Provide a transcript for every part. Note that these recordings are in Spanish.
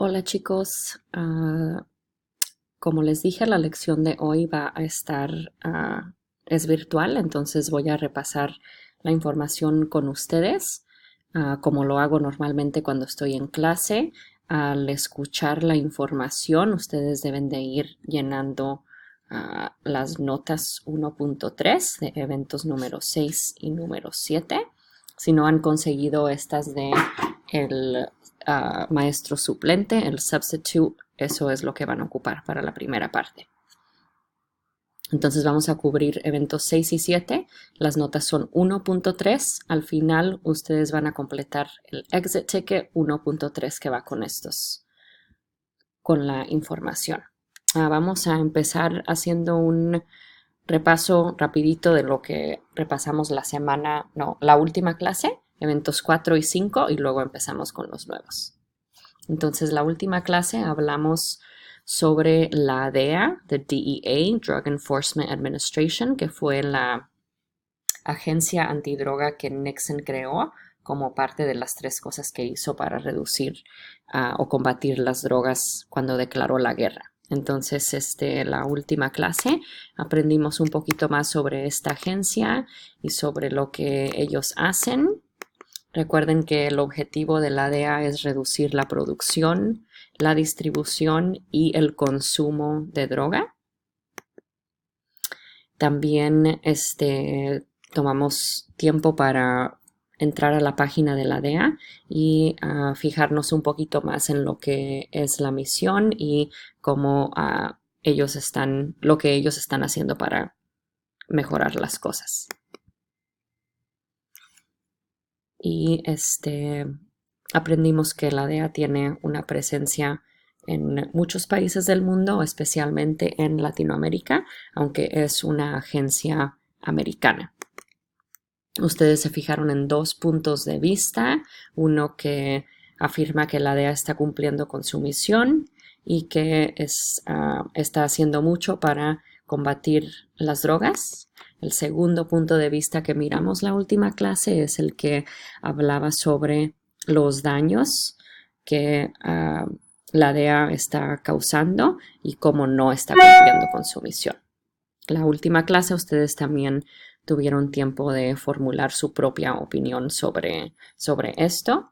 Hola chicos. Como les dije, la lección de hoy va a estar, es virtual, entonces voy a repasar la información con ustedes, como lo hago normalmente cuando estoy en clase. Al escuchar la información, ustedes deben de ir llenando las notas 1.3 de eventos número 6 y número 7. Si no han conseguido estas de el maestro suplente, el substitute, eso es lo que van a ocupar para la primera parte. Entonces vamos a cubrir eventos 6 y 7. Las notas son 1.3. Al final ustedes van a completar el exit ticket 1.3 que va con estos, con la información. Vamos a empezar haciendo un repaso rapidito de lo que repasamos la última clase, eventos 4 y 5, y luego empezamos con los nuevos. Entonces, la última clase hablamos sobre la DEA, the DEA, Drug Enforcement Administration, que fue la agencia antidroga que Nixon creó como parte de las tres cosas que hizo para reducir o combatir las drogas cuando declaró la guerra. Entonces, la última clase aprendimos un poquito más sobre esta agencia y sobre lo que ellos hacen. Recuerden que el objetivo de la DEA es reducir la producción, la distribución y el consumo de droga. También tomamos tiempo para entrar a la página de la DEA y fijarnos un poquito más en lo que es la misión y cómo lo que ellos están haciendo para mejorar las cosas. Y aprendimos que la DEA tiene una presencia en muchos países del mundo, especialmente en Latinoamérica, aunque es una agencia americana. Ustedes se fijaron en dos puntos de vista, uno que afirma que la DEA está cumpliendo con su misión y que está haciendo mucho para combatir las drogas. El segundo punto de vista que miramos la última clase es el que hablaba sobre los daños que la DEA está causando y cómo no está cumpliendo con su misión. La última clase ustedes también tuvieron tiempo de formular su propia opinión sobre esto.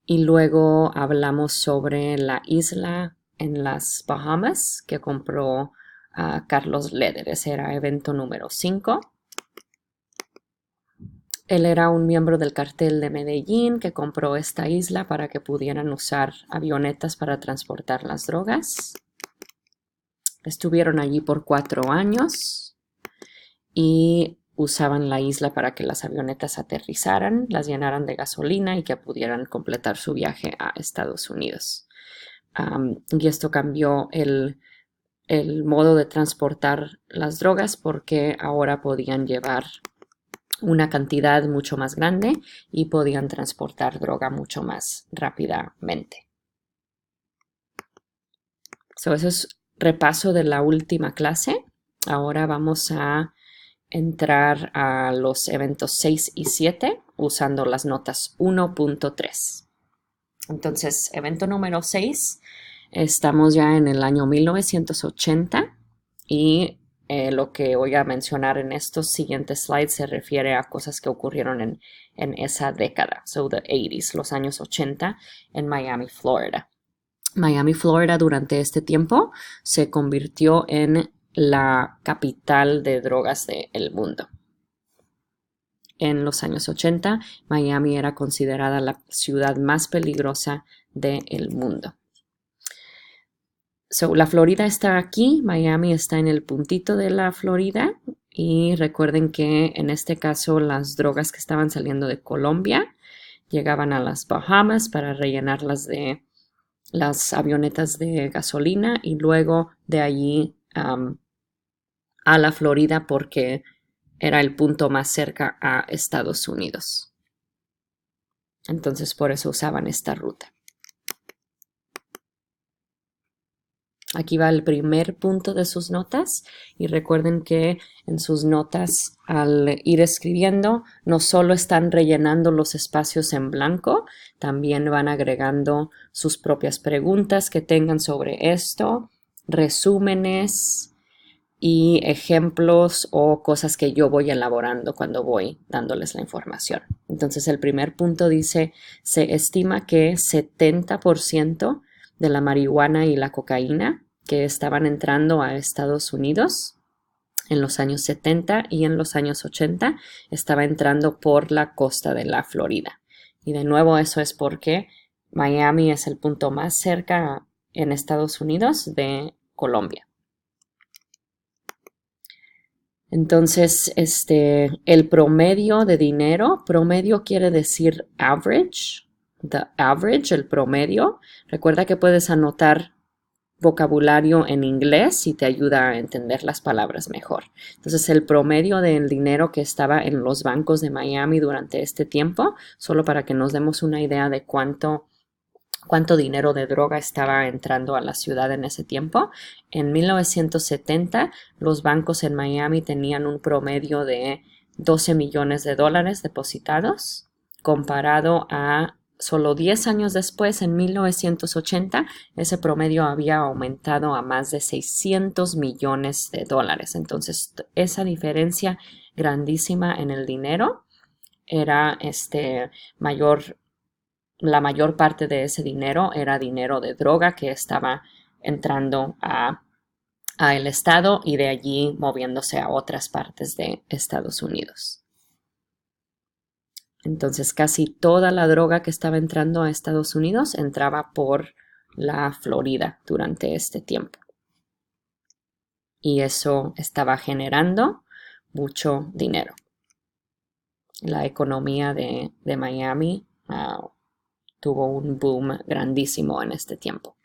Y luego hablamos sobre la isla en las Bahamas que compró Carlos Leder. Ese era evento número 5. Él era un miembro del cartel de Medellín que compró esta isla para que pudieran usar avionetas para transportar las drogas. Estuvieron allí por 4 años y usaban la isla para que las avionetas aterrizaran, las llenaran de gasolina y que pudieran completar su viaje a Estados Unidos. Y esto cambió el modo de transportar las drogas porque ahora podían llevar una cantidad mucho más grande y podían transportar droga mucho más rápidamente. Eso es repaso de la última clase. Ahora vamos a entrar a los eventos 6 y 7 usando las notas 1.3. Entonces, evento número 6, estamos ya en el año 1980 y lo que voy a mencionar en estos siguientes slides se refiere a cosas que ocurrieron en esa década, so the 80s, los años 80 en Miami, Florida. Miami, Florida durante este tiempo se convirtió en la capital de drogas del mundo. En los años 80, Miami era considerada la ciudad más peligrosa del mundo. La Florida está aquí, Miami está en el puntito de la Florida y recuerden que en este caso las drogas que estaban saliendo de Colombia llegaban a las Bahamas para rellenarlas de las avionetas de gasolina y luego de allí a la Florida porque era el punto más cerca a Estados Unidos. Entonces por eso usaban esta ruta. Aquí va el primer punto de sus notas y recuerden que en sus notas al ir escribiendo no solo están rellenando los espacios en blanco, también van agregando sus propias preguntas que tengan sobre esto, resúmenes y ejemplos o cosas que yo voy elaborando cuando voy dándoles la información. Entonces el primer punto dice, se estima que 70% de la marihuana y la cocaína que estaban entrando a Estados Unidos en los años 70 y en los años 80 estaba entrando por la costa de la Florida. Y de nuevo eso es porque Miami es el punto más cerca en Estados Unidos de Colombia. Entonces, el promedio de dinero, promedio quiere decir average, the average, el promedio. Recuerda que puedes anotar vocabulario en inglés y te ayuda a entender las palabras mejor. Entonces, el promedio del dinero que estaba en los bancos de Miami durante este tiempo, solo para que nos demos una idea de cuánto dinero de droga estaba entrando a la ciudad en ese tiempo. En 1970, los bancos en Miami tenían un promedio de 12 millones de dólares depositados, comparado a solo 10 años después, en 1980, ese promedio había aumentado a más de 600 millones de dólares. Entonces, esa diferencia grandísima en el dinero era la mayor parte de ese dinero era dinero de droga que estaba entrando a el estado y de allí moviéndose a otras partes de Estados Unidos. Entonces casi toda la droga que estaba entrando a Estados Unidos entraba por la Florida durante este tiempo. Y eso estaba generando mucho dinero. La economía de Miami tuvo un boom grandísimo en este tiempo.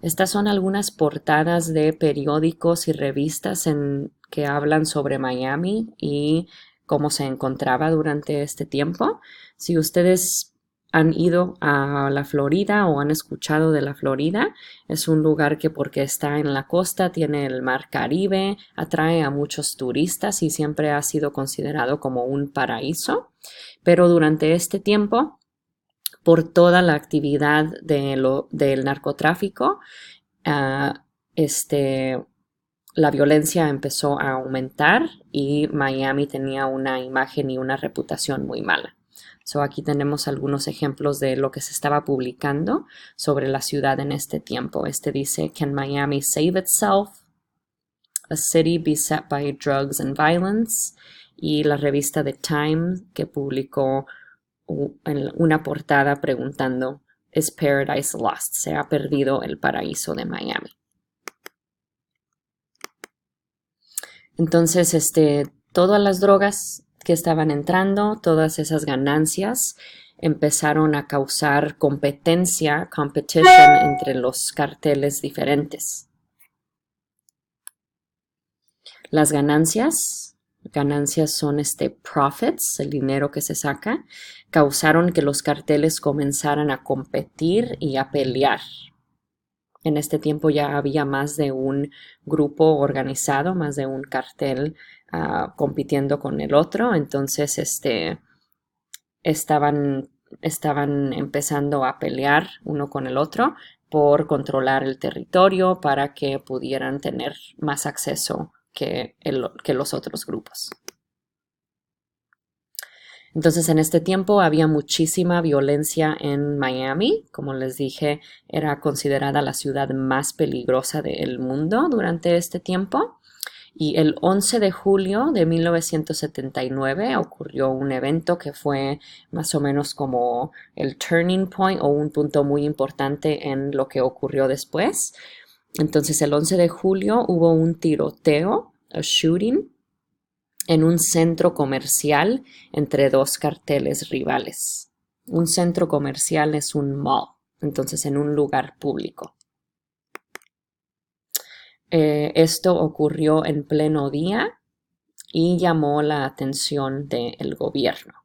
Estas son algunas portadas de periódicos y revistas que hablan sobre Miami y cómo se encontraba durante este tiempo. Si ustedes han ido a la Florida o han escuchado de la Florida, es un lugar que porque está en la costa, tiene el mar Caribe, atrae a muchos turistas y siempre ha sido considerado como un paraíso. Pero durante este tiempo, por toda la actividad del narcotráfico, la violencia empezó a aumentar y Miami tenía una imagen y una reputación muy mala. So, aquí tenemos algunos ejemplos de lo que se estaba publicando sobre la ciudad en este tiempo. Dice, "Can Miami save itself? A city beset by drugs and violence." Y la revista The Time, que publicó una portada preguntando, "Is Paradise Lost?" ¿Se ha perdido el paraíso de Miami? Entonces, todas las drogas que estaban entrando, todas esas ganancias empezaron a causar competition entre los carteles diferentes. Las ganancias son profits, el dinero que se saca, causaron que los carteles comenzaran a competir y a pelear. En este tiempo ya había más de un grupo organizado, más de un cartel compitiendo con el otro. Entonces, estaban empezando a pelear uno con el otro por controlar el territorio para que pudieran tener más acceso que los otros grupos. Entonces, en este tiempo había muchísima violencia en Miami. Como les dije, era considerada la ciudad más peligrosa del mundo durante este tiempo. Y el 11 de julio de 1979 ocurrió un evento que fue más o menos como el turning point o un punto muy importante en lo que ocurrió después. Entonces, el 11 de julio hubo un tiroteo, a shooting, en un centro comercial entre dos carteles rivales. Un centro comercial es un mall, entonces en un lugar público. Esto ocurrió en pleno día y llamó la atención del gobierno.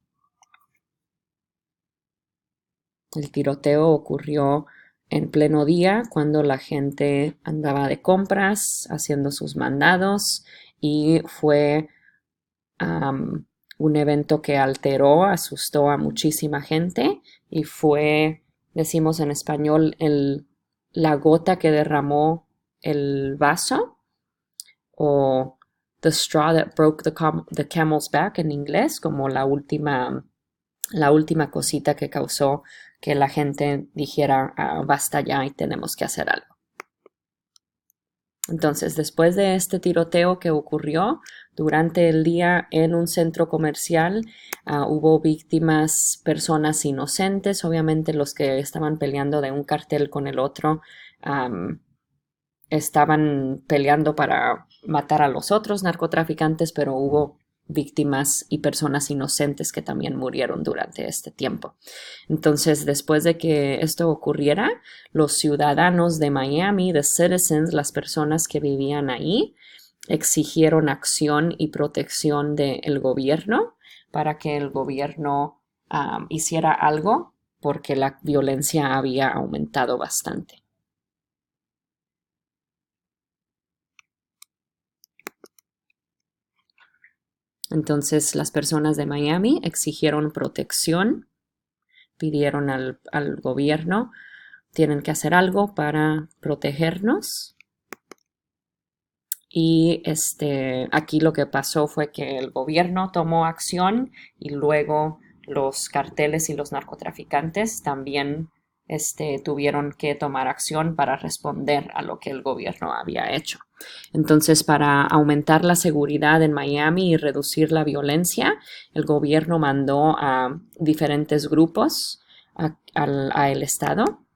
El tiroteo ocurrió en pleno día cuando la gente andaba de compras, haciendo sus mandados y fue un evento que alteró, asustó a muchísima gente y fue, decimos en español, la gota que derramó el vaso o the straw that broke the camel's back en inglés, como la última cosita que causó que la gente dijera, basta ya y tenemos que hacer algo. Entonces, después de este tiroteo que ocurrió durante el día en un centro comercial, hubo víctimas, personas inocentes, obviamente los que estaban peleando de un cartel con el otro, estaban peleando para matar a los otros narcotraficantes, pero hubo víctimas y personas inocentes que también murieron durante este tiempo. Entonces, después de que esto ocurriera, los ciudadanos de Miami, the citizens, las personas que vivían ahí, exigieron acción y protección del gobierno para que el gobierno hiciera algo porque la violencia había aumentado bastante. Entonces las personas de Miami exigieron protección, pidieron al gobierno, tienen que hacer algo para protegernos. Y aquí lo que pasó fue que el gobierno tomó acción y luego los carteles y los narcotraficantes también tuvieron que tomar acción para responder a lo que el gobierno había hecho. Entonces, para aumentar la seguridad en Miami y reducir la violencia, el gobierno mandó a diferentes grupos al estado.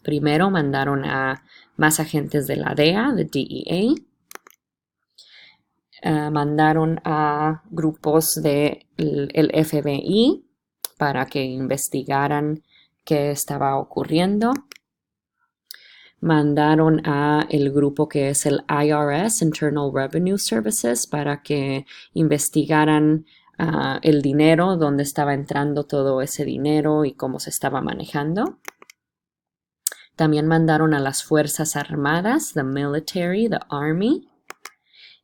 Primero mandaron a más agentes de la DEA, de DEA. Mandaron a grupos del FBI para que investigaran qué estaba ocurriendo. Mandaron a el grupo que es el IRS, Internal Revenue Services, para que investigaran el dinero, dónde estaba entrando todo ese dinero y cómo se estaba manejando. También mandaron a las Fuerzas Armadas, the military, the army,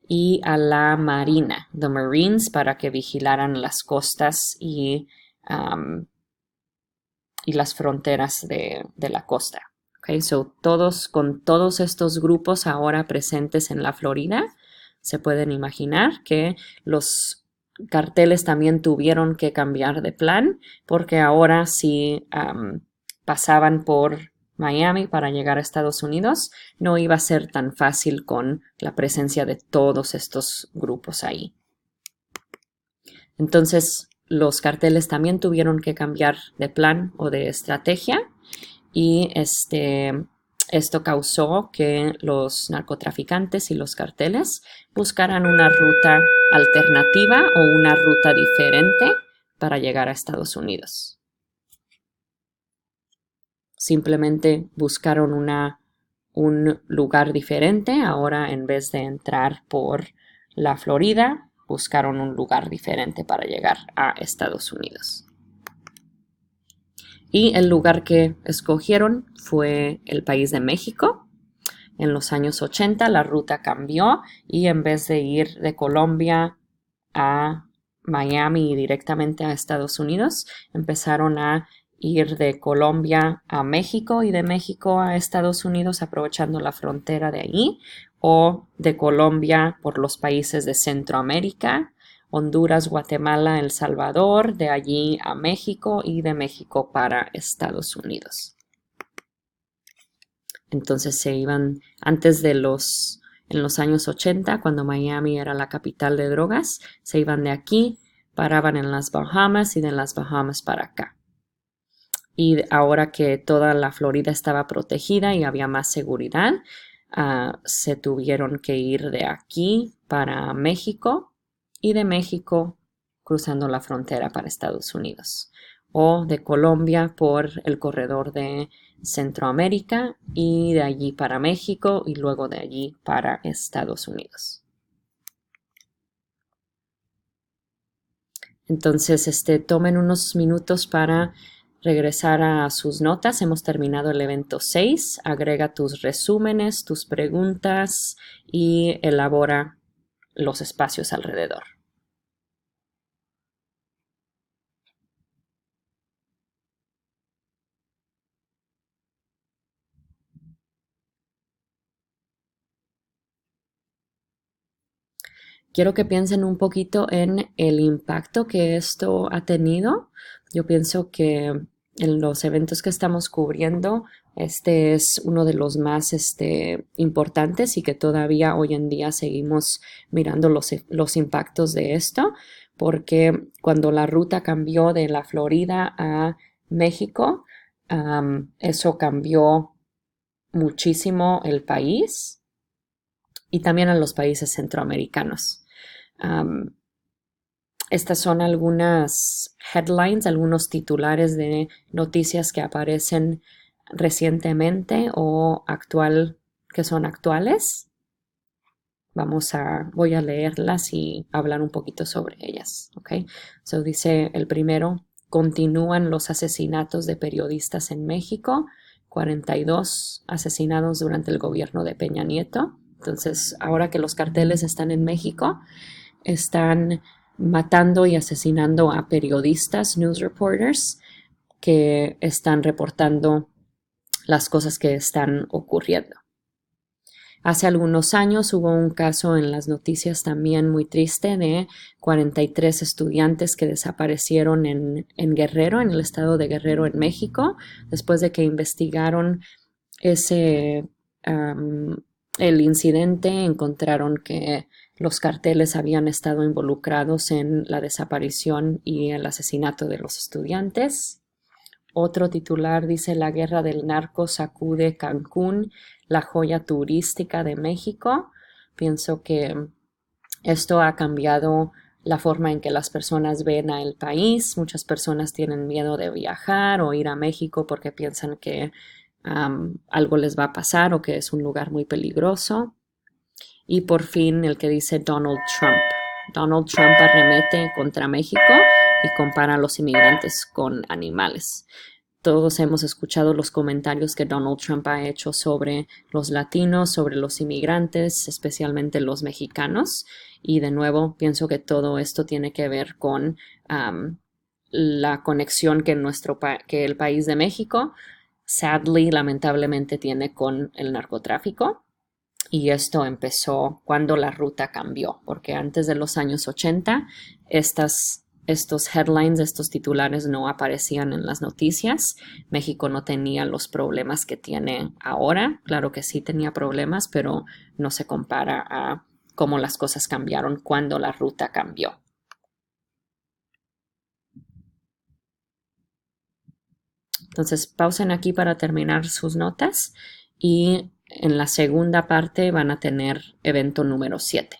y a la Marina, the Marines, para que vigilaran las costas y las fronteras de la costa. Okay, so con todos estos grupos ahora presentes en la Florida, se pueden imaginar que los carteles también tuvieron que cambiar de plan, porque ahora si pasaban por Miami para llegar a Estados Unidos, no iba a ser tan fácil con la presencia de todos estos grupos ahí. Entonces, los carteles también tuvieron que cambiar de plan o de estrategia y esto causó que los narcotraficantes y los carteles buscaran una ruta alternativa o una ruta diferente para llegar a Estados Unidos. Simplemente buscaron un lugar diferente. Ahora, en vez de entrar por la Florida, buscaron un lugar diferente para llegar a Estados Unidos. Y el lugar que escogieron fue el país de México. En los años 80 la ruta cambió y en vez de ir de Colombia a Miami y directamente a Estados Unidos, empezaron a ir de Colombia a México y de México a Estados Unidos aprovechando la frontera de allí, o de Colombia por los países de Centroamérica, Honduras, Guatemala, El Salvador, de allí a México y de México para Estados Unidos. Entonces se iban antes en los años 80, cuando Miami era la capital de drogas, se iban de aquí, paraban en las Bahamas y de las Bahamas para acá. Y ahora que toda la Florida estaba protegida y había más seguridad, se tuvieron que ir de aquí para México y de México cruzando la frontera para Estados Unidos, o de Colombia por el corredor de Centroamérica y de allí para México y luego de allí para Estados Unidos. Entonces, tomen unos minutos para regresar a sus notas. Hemos terminado el evento 6. Agrega tus resúmenes, tus preguntas y elabora los espacios alrededor. Quiero que piensen un poquito en el impacto que esto ha tenido. Yo pienso que en los eventos que estamos cubriendo, este es uno de los más importantes y que todavía hoy en día seguimos mirando los impactos de esto, porque cuando la ruta cambió de la Florida a México, eso cambió muchísimo el país y también a los países centroamericanos. Um, Estas son algunas headlines, algunos titulares de noticias que aparecen recientemente o que son actuales. Voy a leerlas y hablar un poquito sobre ellas. Okay. So dice el primero: continúan los asesinatos de periodistas en México. 42 asesinados durante el gobierno de Peña Nieto. Entonces, ahora que los carteles están en México, están matando y asesinando a periodistas, news reporters, que están reportando las cosas que están ocurriendo. Hace algunos años hubo un caso en las noticias también muy triste de 43 estudiantes que desaparecieron en Guerrero, en el estado de Guerrero, en México, después de que investigaron el incidente. Encontraron que los carteles habían estado involucrados en la desaparición y el asesinato de los estudiantes. Otro titular dice: la guerra del narco sacude Cancún, la joya turística de México. Pienso que esto ha cambiado la forma en que las personas ven al país. Muchas personas tienen miedo de viajar o ir a México porque piensan que algo les va a pasar o que es un lugar muy peligroso. Y por fin el que dice Donald Trump. Donald Trump arremete contra México y compara a los inmigrantes con animales. Todos hemos escuchado los comentarios que Donald Trump ha hecho sobre los latinos, sobre los inmigrantes, especialmente los mexicanos. Y de nuevo, pienso que todo esto tiene que ver con la conexión que el país de México, sadly, lamentablemente, tiene con el narcotráfico. Y esto empezó cuando la ruta cambió, porque antes de los años 80, estos headlines, estos titulares no aparecían en las noticias. México no tenía los problemas que tiene ahora. Claro que sí tenía problemas, pero no se compara a cómo las cosas cambiaron cuando la ruta cambió. Entonces, pausen aquí para terminar sus notas y en la segunda parte van a tener evento número 7.